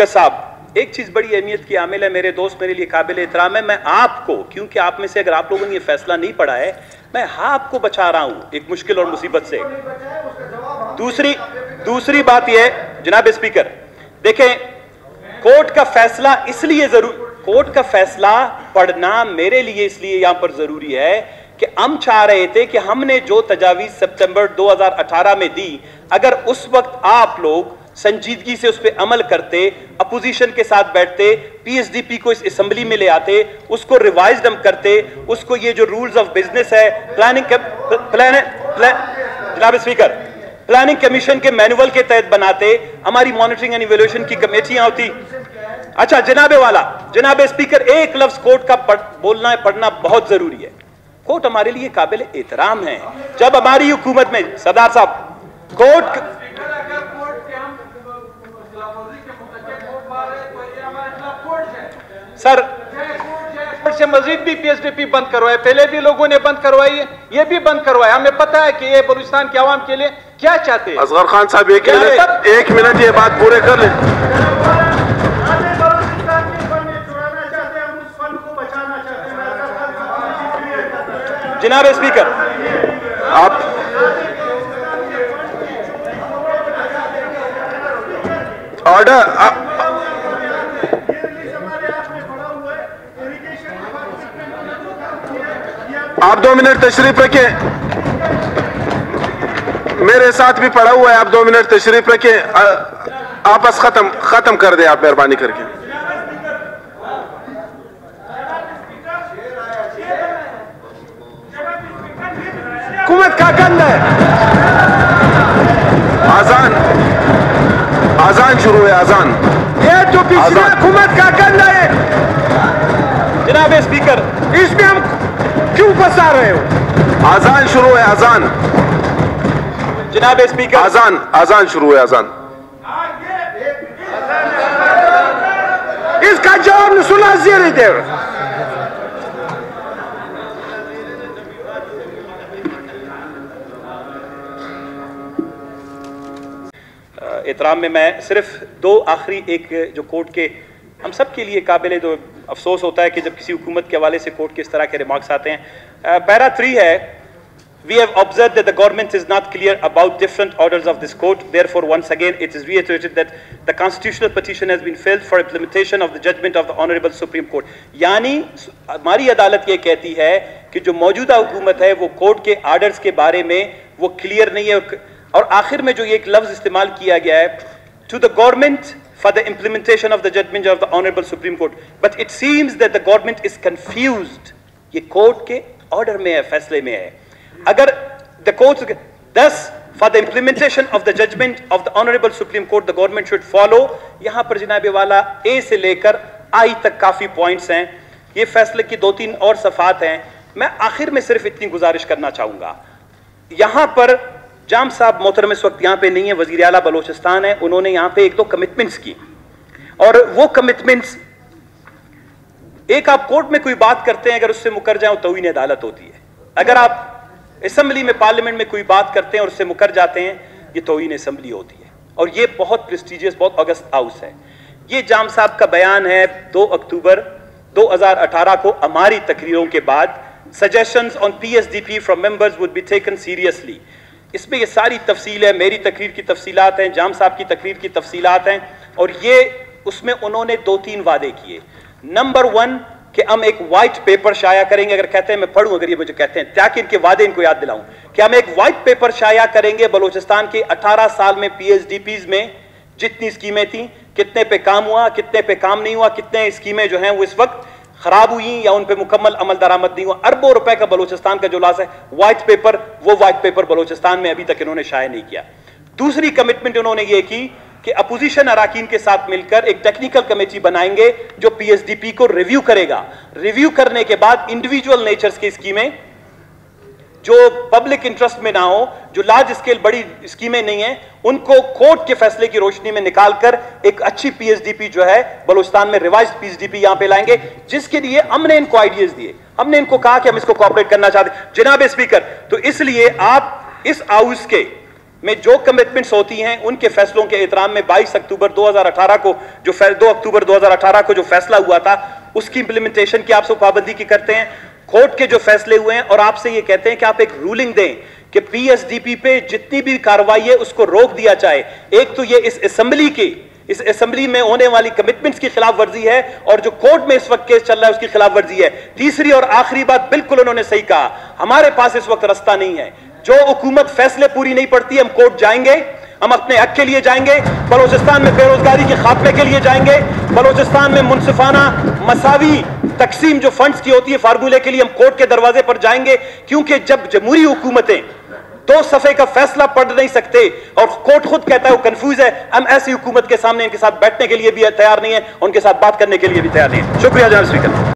Speaker साहब, एक चीज बड़ी अहमियत की आमिल है, मेरे दोस्त मेरे लिए काबिल एहतराम है। मैं आपको, क्योंकि आप में से अगर आप लोगों ने ये फैसला नहीं पढ़ा है, मैं आपको बचा रहा हूं एक मुश्किल और मुसीबत से। दूसरी बात यह है जनाब स्पीकर, देखें कोर्ट का फैसला इसलिए कोर्ट का फैसला पढ़ना मेरे लिए इसलिए यहां पर जरूरी है कि हम चाह रहे थे कि हमने जो तजावीज सितंबर 2018 में दी, अगर उस वक्त आप लोग संजीदगी से उस पर अमल करते, अपोजिशन के साथ बैठते, पीएसडीपी को इस असेंबली में ले आते, उसको रिवाइज्ड हम करते, उसको ये जो रूल्स ऑफ बिजनेस है जनाब स्पीकर प्लानिंग कमीशन के मैनुअल के तहत बनाते, हमारी मॉनिटरिंग एंड इवैल्यूएशन की कमेटियां होती। अच्छा जनाब स्पीकर, एक लफ्ज कोर्ट का बोलना पढ़ना बहुत जरूरी है। कोर्ट हमारे लिए काबिल एहतराम है। जब हमारी हुकूमत में सरदार साहब कोर्ट सर से मजीद भी पीएसडीपी बंद करवाए, पहले भी लोगों ने बंद करवाई है, ये भी बंद करवाए। हमें पता है कि ये बलूचिस्तान के आवाम के लिए क्या चाहते हैं। असगर खान साहब एक मिनट ये बात पूरे कर लें। जनाब स्पीकर आप ऑर्डर आप 2 मिनट तशरीफ रखें, मेरे साथ भी पड़ा हुआ है। आप 2 मिनट तशरीफ रखें, आपस खत्म कर दे आप मेहरबानी करके। हुकूमत का गंद है। आजान शुरू है, आजान। ये जो पिछले हुकूमत का गंद है जनाब स्पीकर, इसमें हम क्यों फंसा रहे हो? आजान शुरू है, आजान। जनाब स्पीकर आजान शुरू है, आजान। इसका जवाब न सुना ज़ेरी देव। एहतराम में मैं सिर्फ 2 आखिरी एक जो कोर्ट के हम सब के लिए काबिल तो अफसोस होता है कि जब किसी हुकूमत के हवाले से कोर्ट के इस तरह के रिमार्क्स आते हैं। पैरा 3 है, we have observed that the government is not clear about different orders of this court. Therefore, once again, it is reiterated that the constitutional petition has been filed for implementation of the judgment of the Honorable Supreme Court. यानी हमारी अदालत ये कहती है कि जो मौजूदा हुकूमत है वो कोर्ट के आर्डर्स के बारे में वो क्लियर नहीं है। और आखिर में जो ये एक लफ्ज इस्तेमाल किया गया है, to the government for the implementation of the judgment of the Honorable Supreme Court, but it seems that the government is confused. ये कोर्ट के ऑर्डर में है, फैसले में है। अगर the court thus for the implementation of the judgment of the Honorable Supreme Court the government should follow, यहां पर जनाब वाला ए से लेकर आई तक काफी पॉइंट्स हैं। ये फैसले की 2-3 और सफात हैं। मैं आखिर में सिर्फ इतनी गुजारिश करना चाहूंगा, यहां पर जाम साहब मोहतरम इस वक्त यहां पे नहीं है, वजीर आला बलोचिस्तान है, उन्होंने यहां पे 1-2 कमिटमेंट्स की, और वो कमिटमेंट्स एक आप कोर्ट में कोई बात करते हैं, अगर उससे मुकर जाए तो तौहीन अदालत होती है। अगर आप असेंबली में पार्लियामेंट में कोई बात करते हैं और उससे मुकर जाते हैं, ये तौहीन असेंबली होती है। और ये बहुत प्रेस्टिजियस, बहुत ऑगस्ट हाउस है। ये जाम साहब का बयान है 2 अक्टूबर 2018 को, हमारी तकरीरों के बाद suggestions on PSDP from members would be taken seriously. इसमें ये सारी तफसील है, मेरी तकरीर की तफसीलात हैं, जाम साहब की तकरीर की तफसीलात हैं, और ये उसमें उन्होंने 2-3 वादे किए। नंबर 1 कि हम एक व्हाइट पेपर शाया करेंगे, अगर कहते हैं मैं पढ़ूं, अगर ये मुझे कहते हैं ताकि इनके वादे इनको याद दिलाऊं, कि हम एक व्हाइट पेपर शाया करेंगे बलोचिस्तान के 18 साल में पीएसडीपीज में जितनी स्कीमें थी, कितने पे काम हुआ, कितने पे काम नहीं हुआ, कितने स्कीमें जो हैं वो इस वक्त खराब हुई या उन पे मुकम्मल अमल दरामद नहीं हुआ। अरबों रुपए का बलोचिस्तान का जो लॉस है, व्हाइट पेपर, वो व्हाइट पेपर बलोचिस्तान में अभी तक इन्होंने शाया नहीं किया। दूसरी कमिटमेंट उन्होंने ये की कि अपोजिशन अराकीन के साथ मिलकर एक टेक्निकल कमेटी बनाएंगे जो पीएसडीपी को रिव्यू करेगा। रिव्यू करने के बाद इंडिविजुअल नेचर्स की स्कीमें जो पब्लिक इंटरेस्ट में ना हो, जो लार्ज स्केल बड़ी स्कीमें नहीं है, उनको कोर्ट के फैसले की रोशनी में निकालकर एक अच्छी पीएसडीपी जो है बलूचिस्तान में रिवाइज्ड पीएसडीपी यहां पे लाएंगे, जिसके लिए हमने इनको आइडियाज दिए, हमने इनको कहा कि हम इसको कोऑपरेट करना चाहते हैं। जनाब स्पीकर, तो इसलिए आप इस हाउस के में जो कमिटमेंट्स होती हैं उनके फैसलों के एहतराम में 22 अक्टूबर 2018 को जो 2 अक्टूबर 2018 को जो फैसला हुआ था उसकी इंप्लीमेंटेशन की आपसे पाबंदी की करते हैं। कोर्ट के जो फैसले हुए हैं और आपसे ये कहते हैं कि आप एक रूलिंग दें कि पीएसडीपी पे जितनी भी कार्रवाई है उसको रोक दिया जाए। एक तो ये इस असेंबली में होने वाली कमिटमेंट्स की खिलाफ वर्जी है और जो कोर्ट में इस वक्त केस चल रहा है उसकी खिलाफ वर्जी है। तीसरी और आखिरी बात बिल्कुल उन्होंने सही कहा, हमारे पास इस वक्त रास्ता नहीं है। जो हुकूमत फैसले पूरी नहीं पड़ती, हम कोर्ट जाएंगे, हम अपने हक के लिए जाएंगे, बलोचिस्तान में बेरोजगारी के खात्मे के लिए जाएंगे, बलोचिस्तान में मुनसिफाना मसावी तकसीम जो फंड्स की होती है फार्मूले के लिए हम कोर्ट के दरवाजे पर जाएंगे। क्योंकि जब जमहूरी हुकूमतें 2 सफ़े का फैसला पढ़ नहीं सकते और कोर्ट खुद कहता है वो कंफ्यूज है, हम ऐसी हुकूमत के सामने इनके साथ बैठने के लिए भी तैयार नहीं है, उनके साथ बात करने के लिए भी तैयार नहीं है। शुक्रिया जनाब स्पीकर।